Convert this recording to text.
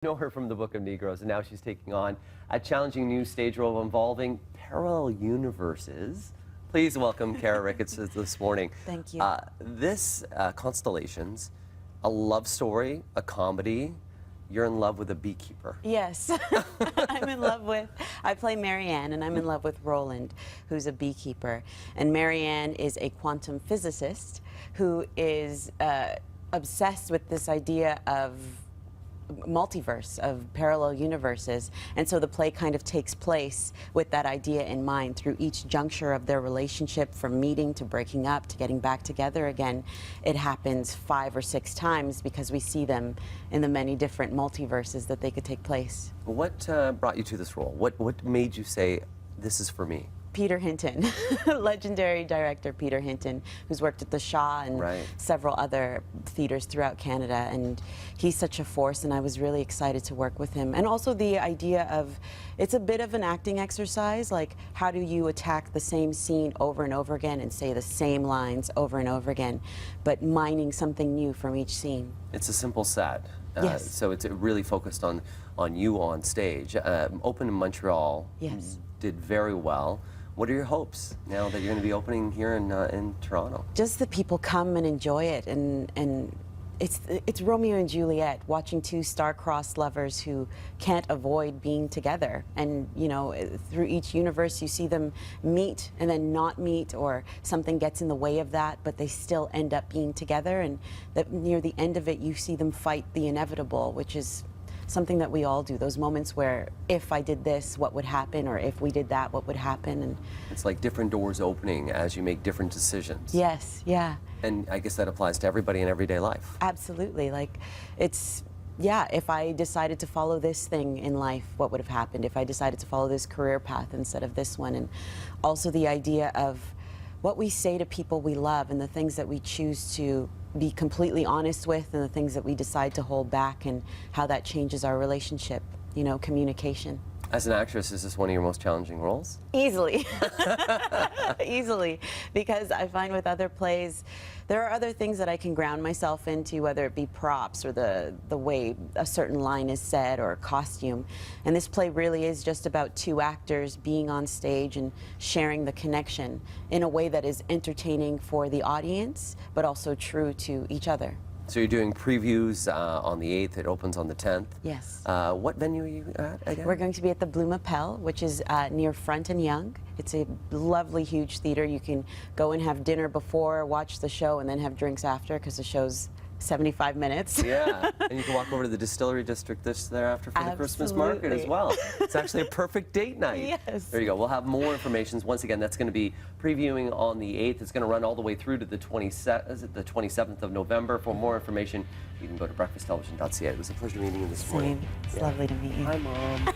Know her from the Book of Negros, and now she's taking on a challenging new stage role involving parallel universes. Please welcome Cara Ricketts this morning. Thank you. This Constellations, a love story, a comedy. You're in love with a beekeeper. Yes, I play Marianne, and I'm in love with Roland, who's a beekeeper. And Marianne is a quantum physicist who is obsessed with this idea of multiverse, of parallel universes, and so the play kind of takes place with that idea in mind through each juncture of their relationship, from meeting to breaking up to getting back together again. It happens 5 or 6 times because we see them in the many different multiverses that they could take place. What brought you to this role? What made you say, this is for me? Peter Hinton, legendary director Peter Hinton, who's worked at the Shaw and several other theaters throughout Canada, and he's such a force, and I was really excited to work with him. And also the idea of, it's a bit of an acting exercise, like how do you attack the same scene over and over again and say the same lines over and over again, but mining something new from each scene. It's a simple set. Yes. So it's really focused on you on stage. Opened in Montreal. Yes. Did very well. What are your hopes now that you're going to be opening here in Toronto? Just that people come and enjoy it, and it's Romeo and Juliet, watching 2 star-crossed lovers who can't avoid being together. And you know, through each universe you see them meet and then not meet, or something gets in the way of that, but they still end up being together, and that near the end of it you see them fight the inevitable, which is something that we all do, those moments where if I did this, what would happen, or if we did that, what would happen. And it's like different doors opening as you make different decisions. Yes, yeah. And I guess that applies to everybody in everyday life. Absolutely. Like, it's, yeah, if I decided to follow this thing in life, what would have happened? If I decided to follow this career path instead of this one. And also the idea of what we say to people we love, and the things that we choose to be completely honest with, and the things that we decide to hold back, and how that changes our relationship, you know, communication. As an actress, is this one of your most challenging roles? Easily. Easily. Because I find with other plays, there are other things that I can ground myself into, whether it be props or the way a certain line is said, or costume. And this play really is just about 2 actors being on stage and sharing the connection in a way that is entertaining for the audience, but also true to each other. So you're doing previews on the 8th, it opens on the 10th. Yes. What venue are you at again? We're going to be at the Blue Mapelle, which is near Front and Yonge. It's a lovely, huge theater. You can go and have dinner before, watch the show, and then have drinks after, because the show's 75 minutes. Yeah, and you can walk over to the Distillery District thereafter for the Christmas market as well. It's actually a perfect date night. Yes. There you go. We'll have more information. Once again, that's going to be previewing on the 8th. It's going to run all the way through to the 27th of November. For more information, you can go to breakfasttelevision.ca. It was a pleasure meeting you this morning. It's lovely to meet you. Hi, Mom.